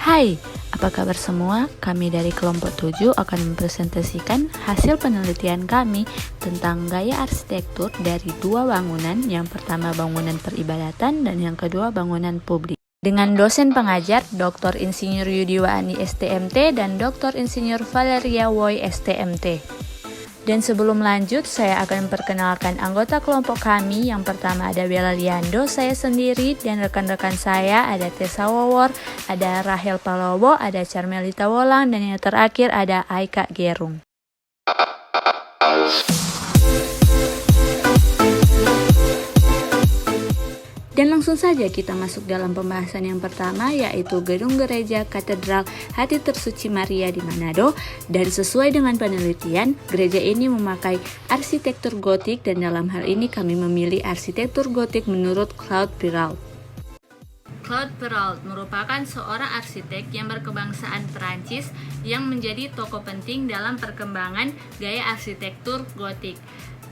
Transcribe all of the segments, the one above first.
Hai, apa kabar semua? Kami dari kelompok 7 akan mempresentasikan hasil penelitian kami tentang gaya arsitektur dari dua bangunan, yang pertama bangunan peribadatan dan yang kedua bangunan publik. Dengan dosen pengajar Dr. Insinyur Yudiwani STMT dan Dr. Insinyur Valeria Woy STMT. Dan sebelum lanjut, saya akan memperkenalkan anggota kelompok kami. Yang pertama ada Bella Liando, saya sendiri, dan rekan-rekan saya ada Tessa Wowor, ada Rahel Palowo, ada Carmelita Wolang, dan yang terakhir ada Aika Gerung. Dan langsung saja kita masuk dalam pembahasan yang pertama, yaitu Gedung Gereja Katedral Hati Tersuci Maria di Manado. Dan sesuai dengan penelitian, gereja ini memakai arsitektur gotik, dan dalam hal ini kami memilih arsitektur gotik menurut Claude Perrault. Claude Perrault merupakan seorang arsitek yang berkebangsaan Perancis yang menjadi tokoh penting dalam perkembangan gaya arsitektur gotik.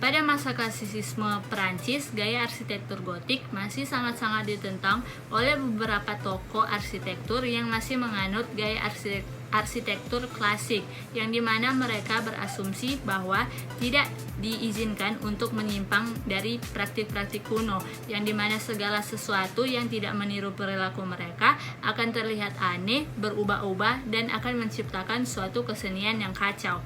Pada masa klasisisme Perancis, gaya arsitektur gotik masih sangat-sangat ditentang oleh beberapa tokoh arsitektur yang masih menganut gaya arsitektur klasik, yang dimana mereka berasumsi bahwa tidak diizinkan untuk menyimpang dari praktik-praktik kuno, yang dimana segala sesuatu yang tidak meniru perilaku mereka akan terlihat aneh, berubah-ubah, dan akan menciptakan suatu kesenian yang kacau.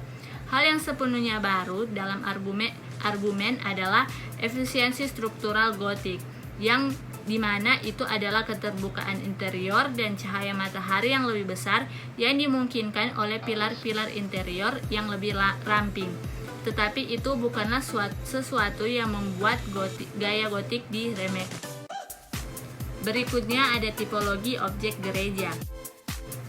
Hal yang sepenuhnya baru dalam argumen adalah efisiensi struktural gotik, yang dimana itu adalah keterbukaan interior dan cahaya matahari yang lebih besar yang dimungkinkan oleh pilar-pilar interior yang lebih ramping. Tetapi itu bukanlah sesuatu yang membuat gaya gotik diremehkan. Berikutnya ada tipologi objek gereja.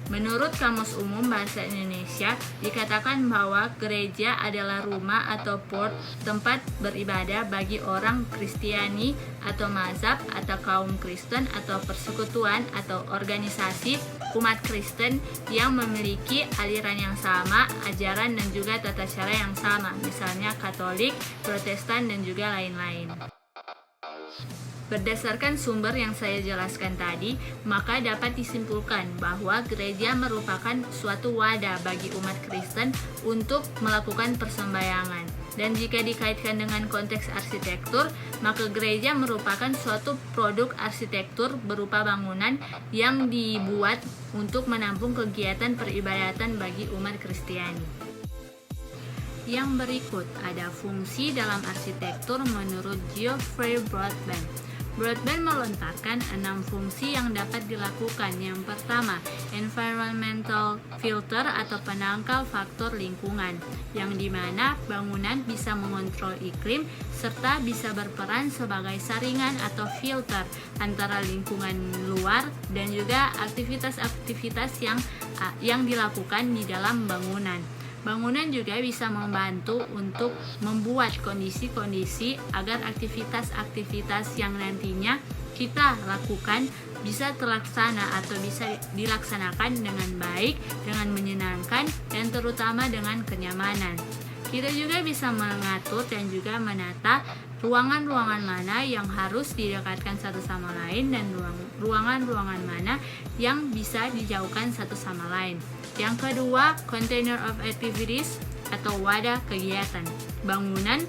Menurut Kamus Umum Bahasa Indonesia, dikatakan bahwa gereja adalah rumah atau port, tempat beribadah bagi orang Kristiani atau mazhab atau kaum Kristen atau persekutuan atau organisasi umat Kristen yang memiliki aliran yang sama, ajaran dan juga tata cara yang sama, misalnya Katolik, Protestan, dan juga lain-lain. Berdasarkan sumber yang saya jelaskan tadi, maka dapat disimpulkan bahwa gereja merupakan suatu wadah bagi umat Kristen untuk melakukan persembahyangan. Dan jika dikaitkan dengan konteks arsitektur, maka gereja merupakan suatu produk arsitektur berupa bangunan yang dibuat untuk menampung kegiatan peribadatan bagi umat Kristiani. Yang berikut ada fungsi dalam arsitektur menurut Geoffrey Broadbent. Broadbent melontarkan 6 fungsi yang dapat dilakukan. Yang pertama, environmental filter atau penangkal faktor lingkungan, yang dimana bangunan bisa mengontrol iklim serta bisa berperan sebagai saringan atau filter antara lingkungan luar dan juga aktivitas-aktivitas yang dilakukan di dalam bangunan. Bangunan juga bisa membantu untuk membuat kondisi-kondisi agar aktivitas-aktivitas yang nantinya kita lakukan bisa terlaksana atau bisa dilaksanakan dengan baik, dengan menyenangkan, dan terutama dengan kenyamanan. Kita juga bisa mengatur dan juga menata ruangan-ruangan mana yang harus didekatkan satu sama lain dan ruangan-ruangan mana yang bisa dijauhkan satu sama lain. Yang kedua, container of activities atau wadah kegiatan. Bangunan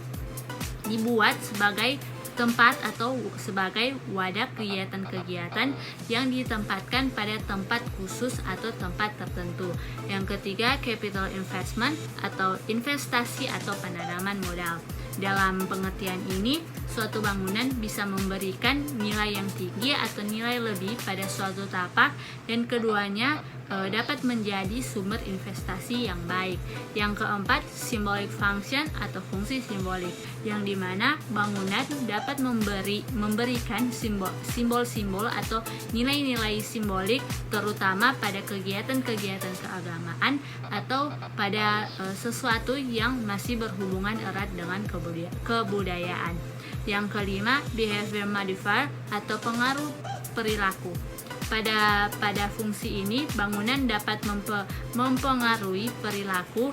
dibuat sebagai tempat atau sebagai wadah kegiatan-kegiatan yang ditempatkan pada tempat khusus atau tempat tertentu. Yang ketiga, capital investment atau investasi atau penanaman modal. Dalam pengertian ini, suatu bangunan bisa memberikan nilai yang tinggi atau nilai lebih pada suatu tapak, dan keduanya dapat menjadi sumber investasi yang baik. Yang keempat, symbolic function atau fungsi simbolik, yang dimana bangunan dapat memberikan simbol-simbol atau nilai-nilai simbolik, terutama pada kegiatan-kegiatan keagamaan atau pada sesuatu yang masih berhubungan erat dengan kebudayaan. Yang kelima, behavior modifier atau pengaruh perilaku. Pada fungsi ini, bangunan dapat mempengaruhi perilaku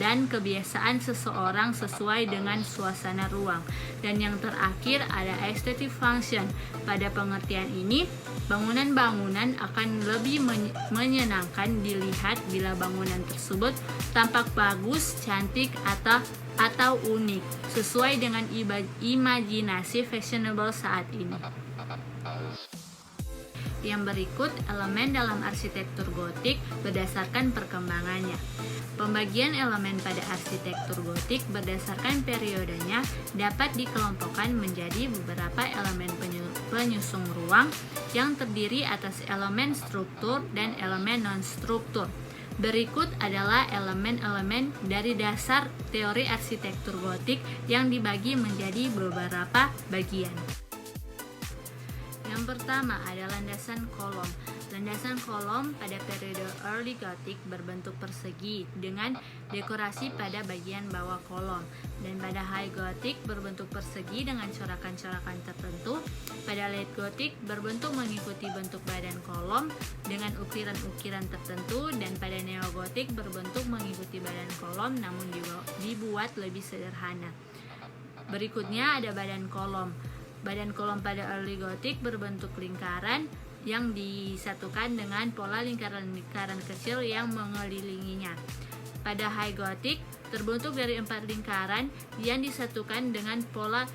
dan kebiasaan seseorang sesuai dengan suasana ruang. Dan yang terakhir ada aesthetic function. Pada pengertian ini, bangunan-bangunan akan lebih menyenangkan dilihat bila bangunan tersebut tampak bagus, cantik, atau unik, sesuai dengan imajinasi fashionable saat ini. Yang berikut elemen dalam arsitektur gotik berdasarkan perkembangannya. Pembagian elemen pada arsitektur gotik berdasarkan periodenya dapat dikelompokkan menjadi beberapa elemen penyusung ruang yang terdiri atas elemen struktur dan elemen non-struktur. Berikut adalah elemen-elemen dari dasar teori arsitektur gotik yang dibagi menjadi beberapa bagian. Yang pertama ada landasan kolom. Landasan kolom pada periode early Gothic berbentuk persegi dengan dekorasi pada bagian bawah kolom, dan pada high Gothic berbentuk persegi dengan corakan-corakan tertentu. Pada late Gothic berbentuk mengikuti bentuk badan kolom dengan ukiran-ukiran tertentu, dan pada neo Gothic berbentuk mengikuti badan kolom namun dibuat lebih sederhana. Berikutnya ada badan kolom. Badan kolom pada early Gothic berbentuk lingkaran yang disatukan dengan pola lingkaran-lingkaran kecil yang mengelilinginya. Pada high Gothic terbentuk dari 4 lingkaran yang disatukan dengan pola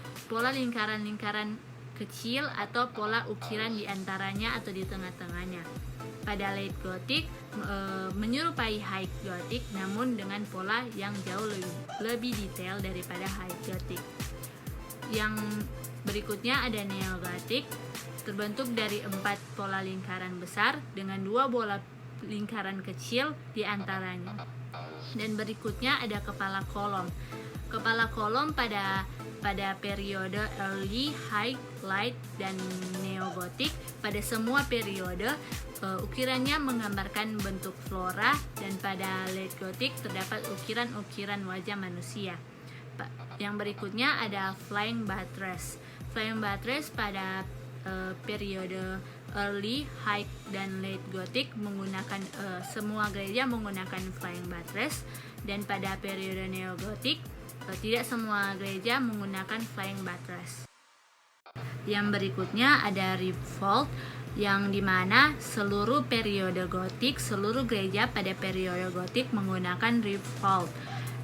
lingkaran-lingkaran kecil atau pola ukiran di antaranya atau di tengah-tengahnya. Pada late Gothic menyerupai high Gothic namun dengan pola yang jauh lebih detail daripada high Gothic. Yang berikutnya ada neo Gothic, terbentuk dari 4 pola lingkaran besar dengan 2 bola lingkaran kecil di antaranya. Dan berikutnya ada kepala kolom. Kepala kolom pada periode early, high, light, dan neo Gothic pada semua periode ukirannya menggambarkan bentuk flora, dan pada late Gothic terdapat ukiran-ukiran wajah manusia. Yang berikutnya ada flying buttress. Flying buttress pada periode early, high, dan late Gothic menggunakan semua gereja menggunakan flying buttress, dan pada periode neo Gothic tidak semua gereja menggunakan flying buttress. Yang berikutnya ada rib vault, yang dimana seluruh periode Gothic, seluruh gereja pada periode Gothic menggunakan rib vault.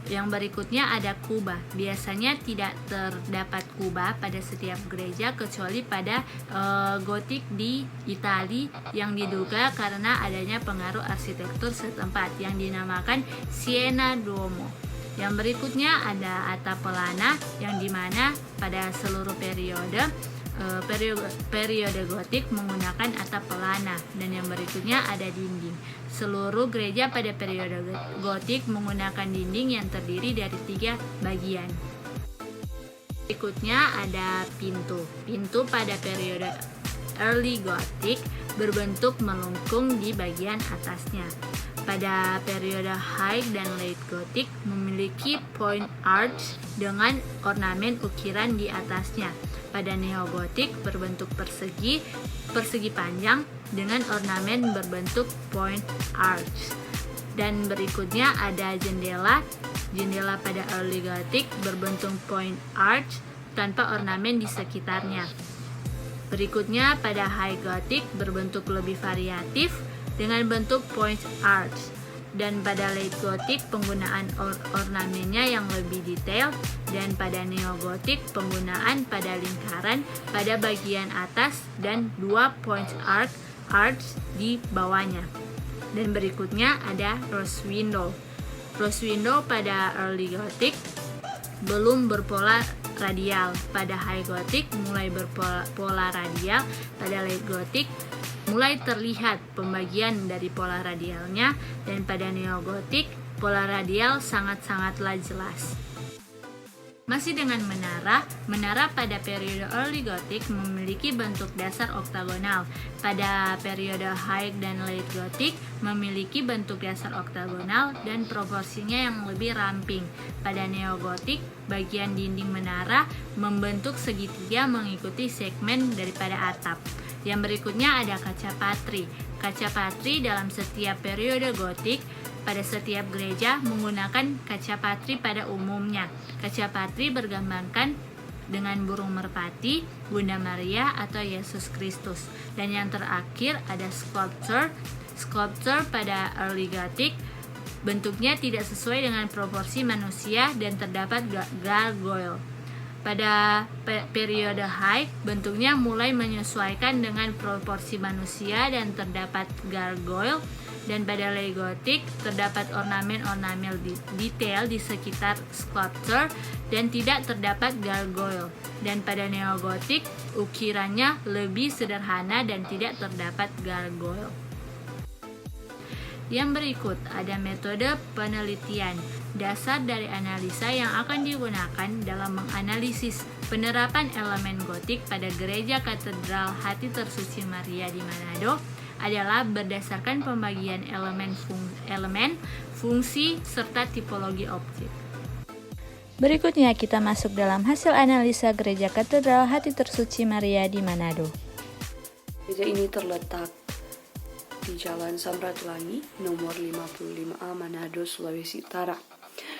Yang berikutnya ada kuba. Biasanya tidak terdapat kuba pada setiap gereja kecuali pada Gothic di Italia yang diduga karena adanya pengaruh arsitektur setempat yang dinamakan Siena Duomo. Yang berikutnya ada atap pelana, yang dimana pada seluruh periode Gothic menggunakan atap pelana. Dan yang berikutnya ada dinding. Seluruh gereja pada periode Gothic menggunakan dinding yang terdiri dari 3 bagian. Berikutnya ada pintu. Pintu pada periode early Gothic berbentuk melengkung di bagian atasnya. Pada periode high dan late Gothic memiliki point arch dengan ornamen ukiran di atasnya. Pada neo Gothic berbentuk persegi panjang dengan ornamen berbentuk point arch. Dan berikutnya ada jendela. Jendela pada early Gothic berbentuk point arch tanpa ornamen di sekitarnya. Berikutnya pada high Gothic berbentuk lebih variatif dengan bentuk point arch. Dan pada late Gothic penggunaan ornamennya yang lebih detail, dan pada neo Gothic penggunaan pada lingkaran pada bagian atas dan 2 point arch di bawahnya. Dan berikutnya ada rose window. Rose window pada early Gothic belum berpola radial. Pada high Gothic mulai berpola radial. Pada late Gothic mulai terlihat pembagian dari pola radialnya, dan pada neo Gothic pola radial sangat-sangatlah jelas. Masih dengan menara pada periode early Gothic memiliki bentuk dasar oktagonal. Pada periode high dan late Gothic memiliki bentuk dasar oktagonal dan proporsinya yang lebih ramping. Pada neo Gothic, bagian dinding menara membentuk segitiga mengikuti segmen daripada atap. Yang berikutnya ada kaca patri. Kaca patri dalam setiap periode gotik pada setiap gereja menggunakan kaca patri pada umumnya. Kaca patri bergambarkan dengan burung merpati, Bunda Maria atau Yesus Kristus. Dan yang terakhir ada sculpture. Sculpture pada early Gothic bentuknya tidak sesuai dengan proporsi manusia dan terdapat gargoyle. Pada periode High, bentuknya mulai menyesuaikan dengan proporsi manusia dan terdapat gargoyle. Dan pada Late Gothic, terdapat ornamen-ornamen detail di sekitar sculpture dan tidak terdapat gargoyle. Dan pada Neo Gothic, ukirannya lebih sederhana dan tidak terdapat gargoyle. Yang berikut ada metode penelitian. Dasar dari analisa yang akan digunakan dalam menganalisis penerapan elemen gotik pada Gereja Katedral Hati Tersuci Maria di Manado adalah berdasarkan pembagian elemen, fungsi, serta tipologi objek. Berikutnya kita masuk dalam hasil analisa Gereja Katedral Hati Tersuci Maria di Manado. Gereja ini terletak di Jalan Samratulangi, nomor 55A, Manado, Sulawesi Utara.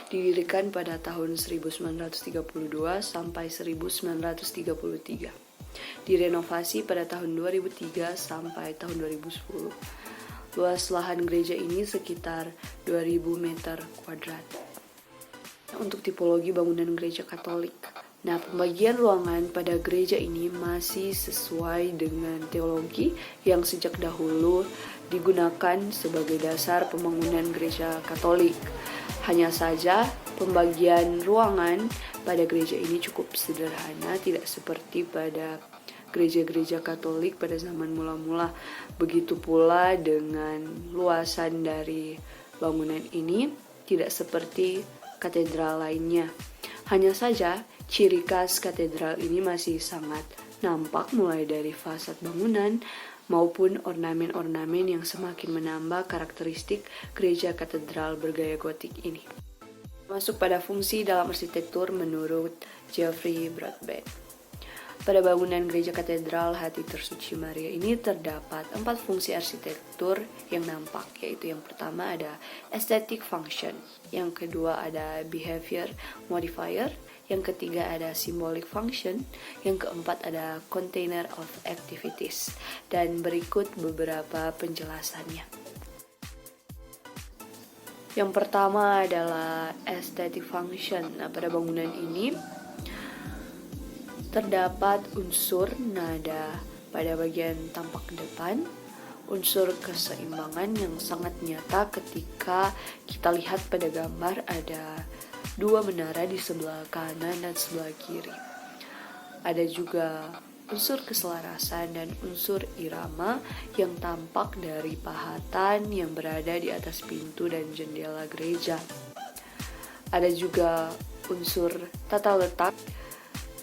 Didirikan pada tahun 1932 sampai 1933. Direnovasi pada tahun 2003 sampai tahun 2010. Luas lahan gereja ini sekitar 2000 meter kuadrat. Untuk tipologi bangunan gereja Katolik. Nah, pembagian ruangan pada gereja ini masih sesuai dengan teologi yang sejak dahulu digunakan sebagai dasar pembangunan gereja Katolik. Hanya saja, pembagian ruangan pada gereja ini cukup sederhana, tidak seperti pada gereja-gereja Katolik pada zaman mula-mula. Begitu pula dengan luasan dari bangunan ini, tidak seperti katedral lainnya. Hanya saja, ciri khas katedral ini masih sangat nampak mulai dari fasad bangunan maupun ornamen-ornamen yang semakin menambah karakteristik gereja katedral bergaya gotik ini. Masuk pada fungsi dalam arsitektur menurut Geoffrey Broadbent. Pada bangunan gereja katedral Hati Tersuci Maria ini terdapat 4 fungsi arsitektur yang nampak, yaitu yang pertama ada aesthetic function, yang kedua ada behavior modifier, yang ketiga ada symbolic function, yang keempat ada container of activities, dan berikut beberapa penjelasannya. Yang pertama adalah aesthetic function. Nah, pada bangunan ini terdapat unsur nada pada bagian tampak depan, unsur keseimbangan yang sangat nyata ketika kita lihat pada gambar ada 2 menara di sebelah kanan dan sebelah kiri. Ada juga unsur keselarasan dan unsur irama yang tampak dari pahatan yang berada di atas pintu dan jendela gereja. Ada juga unsur tata letak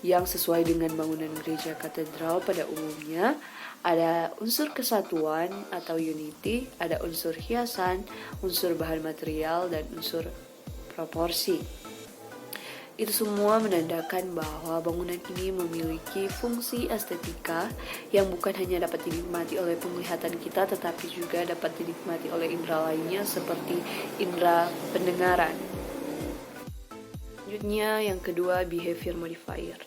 yang sesuai dengan bangunan gereja katedral pada umumnya. Ada unsur kesatuan atau unity, ada unsur hiasan, unsur bahan material, dan unsur proporsi. Itu semua menandakan bahwa bangunan ini memiliki fungsi estetika yang bukan hanya dapat dinikmati oleh penglihatan kita, tetapi juga dapat dinikmati oleh indera lainnya seperti indera pendengaran. Selanjutnya yang kedua, behavior modifier.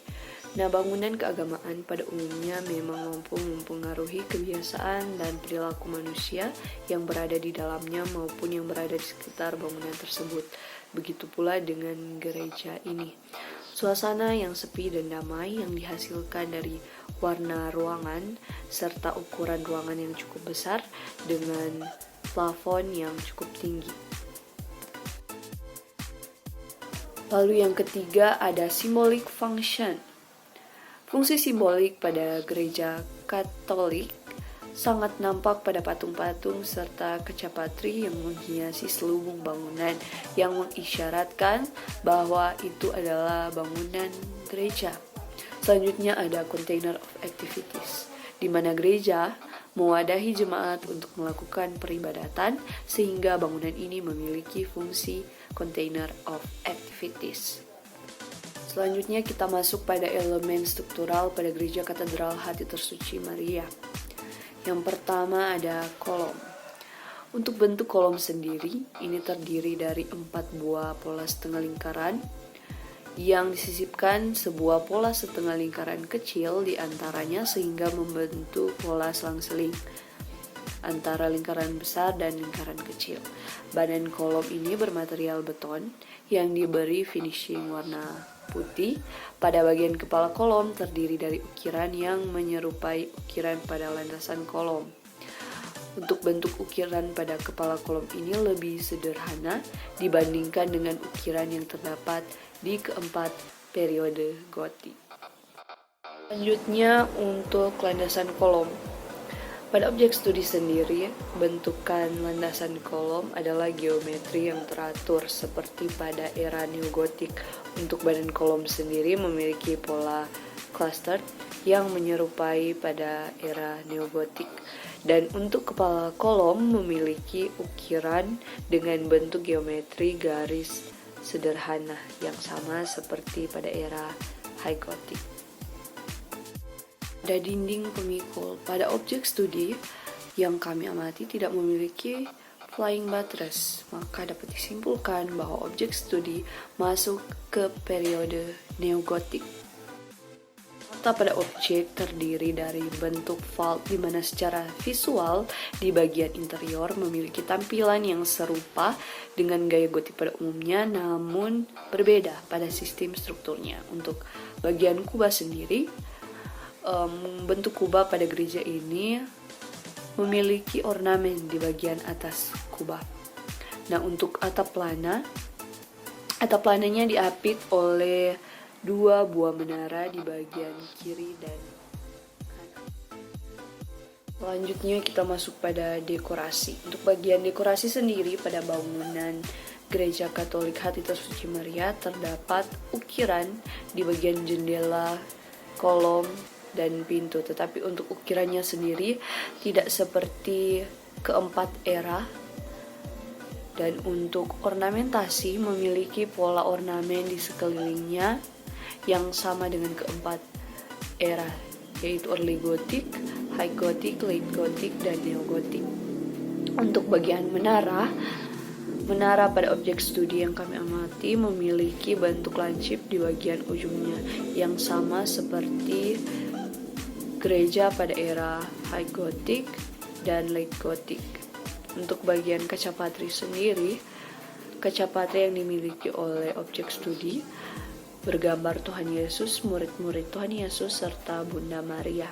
Nah, bangunan keagamaan pada umumnya memang mampu mempengaruhi kebiasaan dan perilaku manusia yang berada di dalamnya maupun yang berada di sekitar bangunan tersebut. Begitu pula dengan gereja ini. Suasana yang sepi dan damai yang dihasilkan dari warna ruangan serta ukuran ruangan yang cukup besar dengan plafon yang cukup tinggi. Lalu yang ketiga ada symbolic function. Fungsi simbolik pada gereja Katolik sangat nampak pada patung-patung serta kaca patri yang menghiasi selubung bangunan yang mengisyaratkan bahwa itu adalah bangunan gereja. Selanjutnya ada container of activities, di mana gereja mewadahi jemaat untuk melakukan peribadatan sehingga bangunan ini memiliki fungsi container of activities. Selanjutnya kita masuk pada elemen struktural pada Gereja Katedral Hati Tersuci Maria. Yang pertama ada kolom. Untuk bentuk kolom sendiri, ini terdiri dari 4 buah pola setengah lingkaran yang disisipkan sebuah pola setengah lingkaran kecil di antaranya sehingga membentuk pola selang-seling antara lingkaran besar dan lingkaran kecil. Badan kolom ini bermaterial beton yang diberi finishing warna putih. Pada bagian kepala kolom terdiri dari ukiran yang menyerupai ukiran pada landasan kolom. Untuk bentuk ukiran pada kepala kolom ini lebih sederhana dibandingkan dengan ukiran yang terdapat di keempat periode Gotik. Selanjutnya untuk landasan kolom. Pada objek studi sendiri, bentukan landasan kolom adalah geometri yang teratur seperti pada era neogotik. Untuk badan kolom sendiri memiliki pola cluster yang menyerupai pada era neogotik. Dan untuk kepala kolom memiliki ukiran dengan bentuk geometri garis sederhana yang sama seperti pada era High Gothic. Pada dinding pemikul, pada objek studi yang kami amati tidak memiliki flying buttress, maka dapat disimpulkan bahwa objek studi masuk ke periode neogotik. Pada objek terdiri dari bentuk vault di mana secara visual di bagian interior memiliki tampilan yang serupa dengan gaya gotik pada umumnya namun berbeda pada sistem strukturnya. Untuk bagian kubah sendiri, bentuk kubah pada gereja ini memiliki ornamen di bagian atas kubah. Nah, untuk atap plananya diapit oleh 2 buah menara di bagian kiri dan kanan. Selanjutnya kita masuk pada dekorasi. Untuk bagian dekorasi sendiri pada bangunan Gereja Katolik Hati Tersuci Maria terdapat ukiran di bagian jendela, kolom, dan pintu. Tetapi untuk ukirannya sendiri tidak seperti keempat era. Dan untuk ornamentasi memiliki pola ornamen di sekelilingnya yang sama dengan keempat era, yaitu Early Gothic, High Gothic, Late Gothic, dan Neo Gothic. Untuk bagian menara pada objek studi yang kami amati memiliki bentuk lancip di bagian ujungnya yang sama seperti gereja pada era High Gothic dan Late Gothic. Untuk bagian kaca patri sendiri, kaca patri yang dimiliki oleh objek studi bergambar Tuhan Yesus, murid-murid Tuhan Yesus, serta Bunda Maria.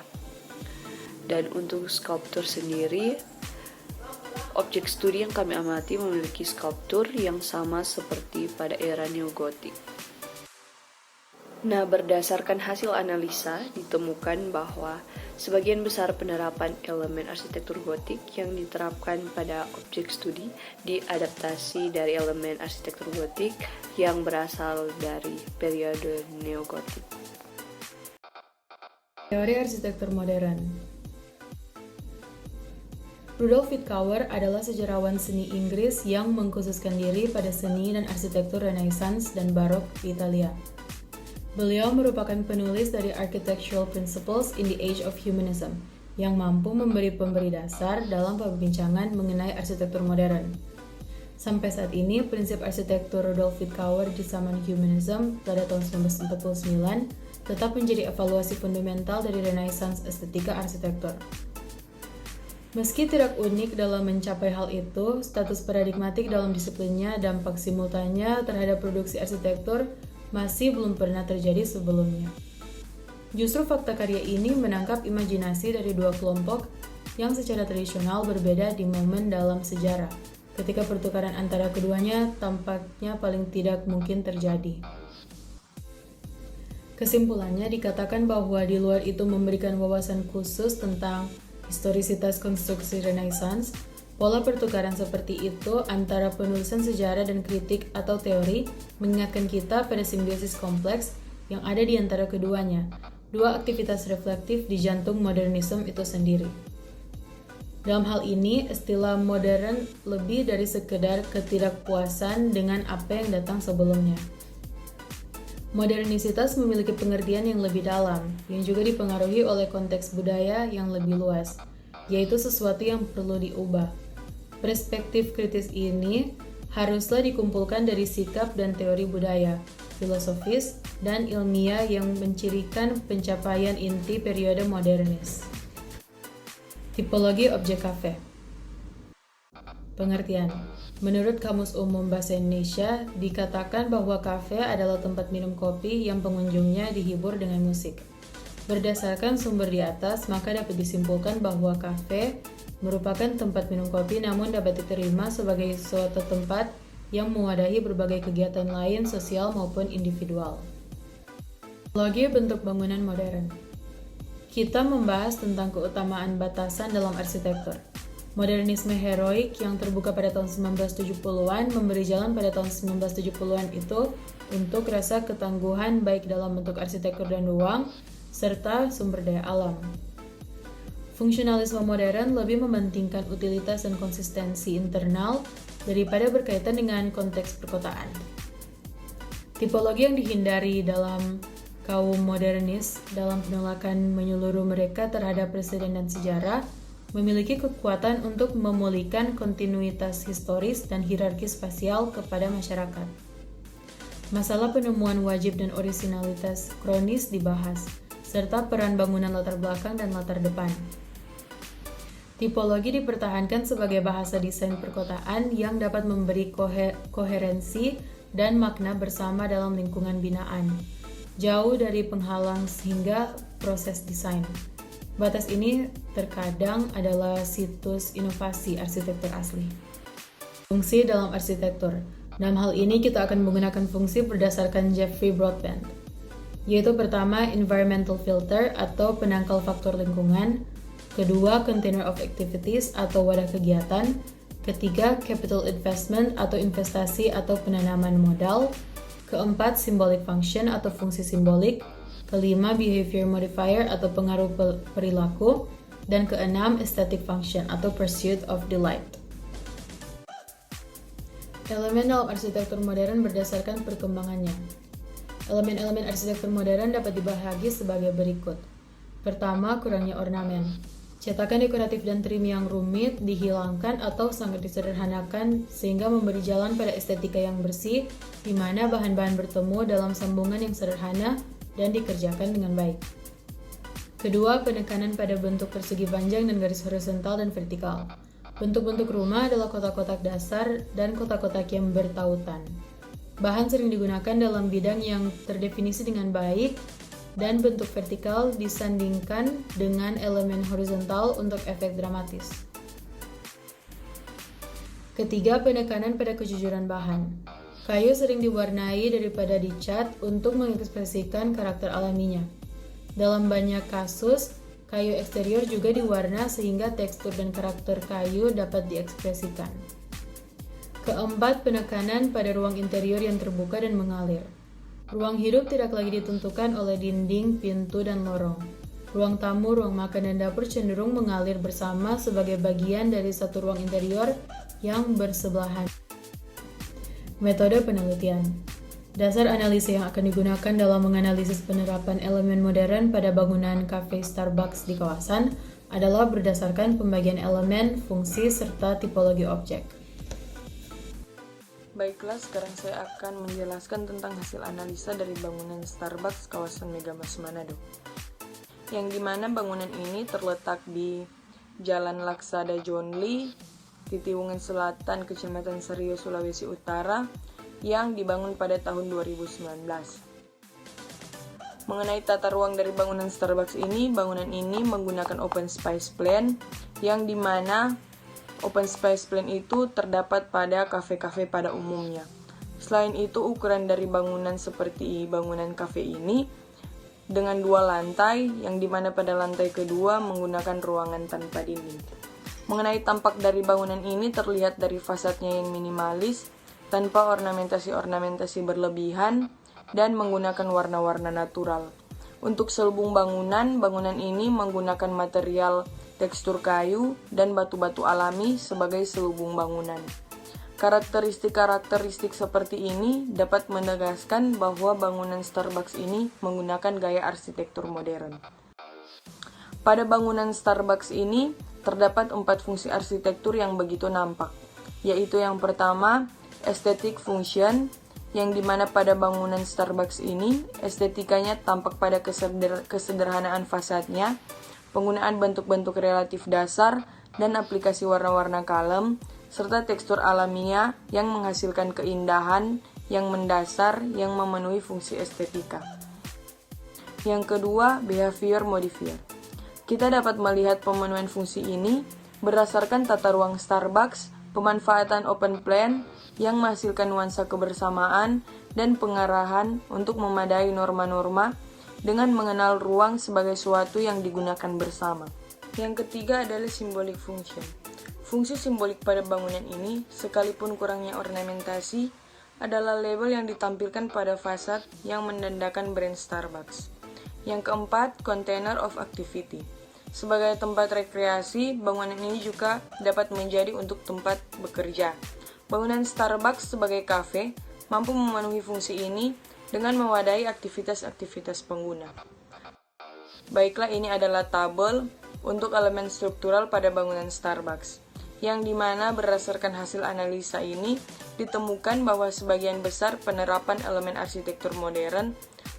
Dan untuk skulptur sendiri, objek studi yang kami amati memiliki skulptur yang sama seperti pada era neogotik. Nah, berdasarkan hasil analisa, ditemukan bahwa sebagian besar penerapan elemen arsitektur gotik yang diterapkan pada objek studi diadaptasi dari elemen arsitektur gotik yang berasal dari periode neogotik. Teori arsitektur modern. Rudolf Wittauer adalah sejarawan seni Inggris yang mengkhususkan diri pada seni dan arsitektur Renaissance dan Barok di Italia. Beliau merupakan penulis dari Architectural Principles in the Age of Humanism yang mampu memberi dasar dalam perbincangan mengenai arsitektur modern. Sampai saat ini, prinsip arsitektur Rudolf Wittauer di zaman Humanism pada tahun 1949 tetap menjadi evaluasi fundamental dari Renaissance estetika arsitektur. Meski tidak unik dalam mencapai hal itu, status paradigmatik dalam disiplinnya dampak simultannya terhadap produksi arsitektur masih belum pernah terjadi sebelumnya. Justru fakta karya ini menangkap imajinasi dari dua kelompok yang secara tradisional berbeda di momen dalam sejarah, ketika pertukaran antara keduanya tampaknya paling tidak mungkin terjadi. Kesimpulannya dikatakan bahwa di luar itu memberikan wawasan khusus tentang historisitas konstruksi Renaissance, pola pertukaran seperti itu antara penulisan sejarah dan kritik atau teori mengingatkan kita pada simbiosis kompleks yang ada di antara keduanya, dua aktivitas reflektif di jantung modernisme itu sendiri. Dalam hal ini, istilah modern lebih dari sekedar ketidakpuasan dengan apa yang datang sebelumnya. Modernisitas memiliki pengertian yang lebih dalam, yang juga dipengaruhi oleh konteks budaya yang lebih luas. yaitu sesuatu yang perlu diubah. Perspektif kritis ini haruslah dikumpulkan dari sikap dan teori budaya, filosofis, dan ilmiah yang mencirikan pencapaian inti periode modernis. Tipologi objek kafe. Pengertian. Menurut Kamus Umum Bahasa Indonesia, dikatakan bahwa kafe adalah tempat minum kopi yang pengunjungnya dihibur dengan musik. Berdasarkan sumber di atas, maka dapat disimpulkan bahwa kafe merupakan tempat minum kopi namun dapat diterima sebagai suatu tempat yang mewadahi berbagai kegiatan lain sosial maupun individual. Tipologi bentuk bangunan modern. Kita membahas tentang keutamaan batasan dalam arsitektur. Modernisme heroik yang terbuka pada tahun 1970-an memberi jalan pada tahun 1970-an itu untuk rasa ketangguhan baik dalam bentuk arsitektur dan ruang, serta sumber daya alam. Fungsionalisme modern lebih mementingkan utilitas dan konsistensi internal daripada berkaitan dengan konteks perkotaan. Tipologi yang dihindari dalam kaum modernis dalam penolakan menyeluruh mereka terhadap presiden dan sejarah memiliki kekuatan untuk memulihkan kontinuitas historis dan hierarki spasial kepada masyarakat. Masalah penemuan wajib dan orisinalitas kronis dibahas, serta peran bangunan latar belakang dan latar depan. Tipologi dipertahankan sebagai bahasa desain perkotaan yang dapat memberi koherensi dan makna bersama dalam lingkungan binaan, jauh dari penghalang sehingga proses desain. Batas ini terkadang adalah situs inovasi arsitektur asli. Fungsi dalam arsitektur. Dalam hal ini kita akan menggunakan fungsi berdasarkan Jeffrey Broadbent, yaitu pertama, environmental filter atau penangkal faktor lingkungan, kedua, container of activities atau wadah kegiatan, ketiga, capital investment atau investasi atau penanaman modal, keempat, symbolic function atau fungsi simbolik, kelima, behavior modifier atau pengaruh perilaku, dan keenam, aesthetic function atau pursuit of delight. Elemen dalam arsitektur modern berdasarkan perkembangannya. Elemen-elemen arsitektur modern dapat dibagi sebagai berikut. Pertama, kurangnya ornamen. Cetakan dekoratif dan trim yang rumit dihilangkan atau sangat disederhanakan sehingga memberi jalan pada estetika yang bersih, di mana bahan-bahan bertemu dalam sambungan yang sederhana dan dikerjakan dengan baik. Kedua, penekanan pada bentuk persegi panjang dan garis horizontal dan vertikal. Bentuk-bentuk rumah adalah kotak-kotak dasar dan kotak-kotak yang bertautan. Bahan sering digunakan dalam bidang yang terdefinisi dengan baik, dan bentuk vertikal disandingkan dengan elemen horizontal untuk efek dramatis. Ketiga, penekanan pada kejujuran bahan. Kayu sering diwarnai daripada dicat untuk mengekspresikan karakter alaminya. Dalam banyak kasus, kayu eksterior juga diwarna sehingga tekstur dan karakter kayu dapat diekspresikan. Keempat, penekanan pada ruang interior yang terbuka dan mengalir. Ruang hidup tidak lagi ditentukan oleh dinding, pintu, dan lorong. Ruang tamu, ruang makan, dan dapur cenderung mengalir bersama sebagai bagian dari satu ruang interior yang bersebelahan. Metode penelitian. Dasar analisis yang akan digunakan dalam menganalisis penerapan elemen modern pada bangunan kafe Starbucks di kawasan adalah berdasarkan pembagian elemen, fungsi, serta tipologi objek. Baiklah, sekarang saya akan menjelaskan tentang hasil analisa dari bangunan Starbucks kawasan Megamas Manado. Yang dimana bangunan ini terletak di Jalan Laksada John Lee, Titiwungan Selatan, Kecamatan Serio, Sulawesi Utara, yang dibangun pada tahun 2019. Mengenai tata ruang dari bangunan Starbucks ini, bangunan ini menggunakan open space plan, yang dimana open space plan itu terdapat pada kafe-kafe pada umumnya. Selain itu, ukuran dari bangunan seperti bangunan kafe ini dengan 2 lantai, yang dimana pada lantai kedua menggunakan ruangan tanpa dinding. Mengenai tampak dari bangunan ini terlihat dari fasadnya yang minimalis, tanpa ornamentasi-ornamentasi berlebihan, dan menggunakan warna-warna natural. Untuk selubung bangunan ini menggunakan material tekstur kayu dan batu-batu alami sebagai selubung bangunan. Karakteristik seperti ini dapat menegaskan bahwa bangunan Starbucks ini menggunakan gaya arsitektur modern. Pada bangunan Starbucks ini terdapat 4 fungsi arsitektur yang begitu nampak, yaitu yang pertama, aesthetic function, yang dimana pada bangunan Starbucks ini, estetikanya tampak pada kesederhanaan fasadnya, penggunaan bentuk-bentuk relatif dasar, dan aplikasi warna-warna kalem, serta tekstur alamiah yang menghasilkan keindahan yang mendasar yang memenuhi fungsi estetika. Yang kedua, behavior modifier. Kita dapat melihat pemenuhan fungsi ini berdasarkan tata ruang Starbucks, pemanfaatan open plan yang menghasilkan nuansa kebersamaan dan pengarahan untuk memadai norma-norma dengan mengenal ruang sebagai suatu yang digunakan bersama. Yang ketiga adalah symbolic function. Fungsi simbolik pada bangunan ini, sekalipun kurangnya ornamentasi, adalah label yang ditampilkan pada fasad yang menandakan brand Starbucks. Yang keempat, container of activity. Sebagai tempat rekreasi, bangunan ini juga dapat menjadi untuk tempat bekerja. Bangunan Starbucks sebagai kafe mampu memenuhi fungsi ini dengan mewadahi aktivitas-aktivitas pengguna. Baiklah, ini adalah tabel untuk elemen struktural pada bangunan Starbucks, yang dimana berdasarkan hasil analisa ini ditemukan bahwa sebagian besar penerapan elemen arsitektur modern,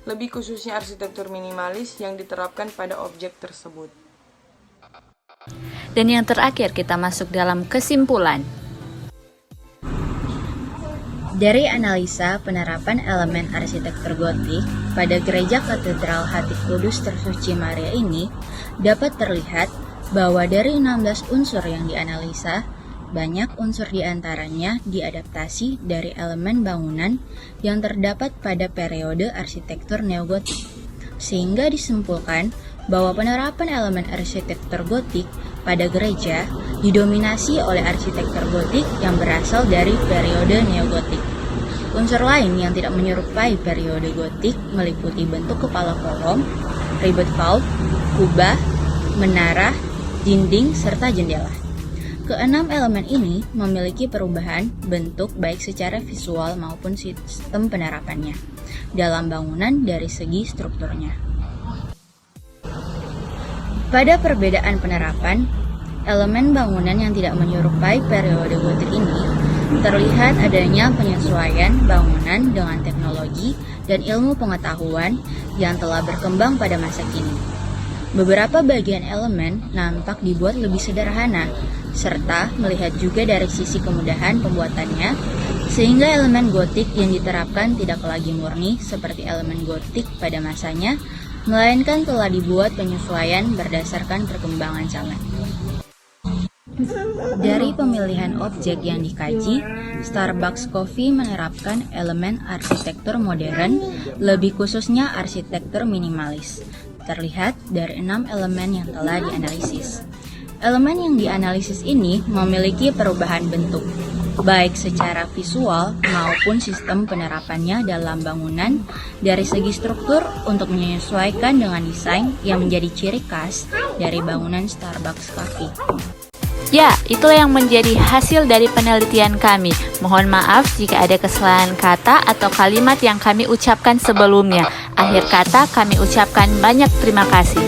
lebih khususnya arsitektur minimalis yang diterapkan pada objek tersebut. Dan yang terakhir kita masuk dalam kesimpulan. Dari analisa penerapan elemen arsitektur gotik pada gereja Katedral Hati Kudus Tersuci Maria ini dapat terlihat bahwa dari 16 unsur yang dianalisa, banyak unsur diantaranya diadaptasi dari elemen bangunan yang terdapat pada periode arsitektur neogotik, sehingga disimpulkan bahwa penerapan elemen arsitektur gotik pada gereja didominasi oleh arsitektur gotik yang berasal dari periode neogotik. Unsur lain yang tidak menyerupai periode gotik meliputi bentuk kepala kolom, ribet vault, kubah, menara, dinding, serta jendela. Keenam elemen ini memiliki perubahan bentuk baik secara visual maupun sistem penerapannya dalam bangunan dari segi strukturnya. Pada perbedaan penerapan, elemen bangunan yang tidak menyerupai periode gotik ini terlihat adanya penyesuaian bangunan dengan teknologi dan ilmu pengetahuan yang telah berkembang pada masa kini. Beberapa bagian elemen nampak dibuat lebih sederhana, serta melihat juga dari sisi kemudahan pembuatannya, sehingga elemen gotik yang diterapkan tidak lagi murni seperti elemen gotik pada masanya, melainkan telah dibuat penyesuaian berdasarkan perkembangan zaman. Dari pemilihan objek yang dikaji, Starbucks Coffee menerapkan elemen arsitektur modern, lebih khususnya arsitektur minimalis. Terlihat dari 6 elemen yang telah dianalisis. Elemen yang dianalisis ini memiliki perubahan bentuk, baik secara visual maupun sistem penerapannya dalam bangunan dari segi struktur untuk menyesuaikan dengan desain yang menjadi ciri khas dari bangunan Starbucks Coffee. Ya, itulah yang menjadi hasil dari penelitian kami. Mohon maaf jika ada kesalahan kata atau kalimat yang kami ucapkan sebelumnya. Akhir kata kami ucapkan banyak terima kasih.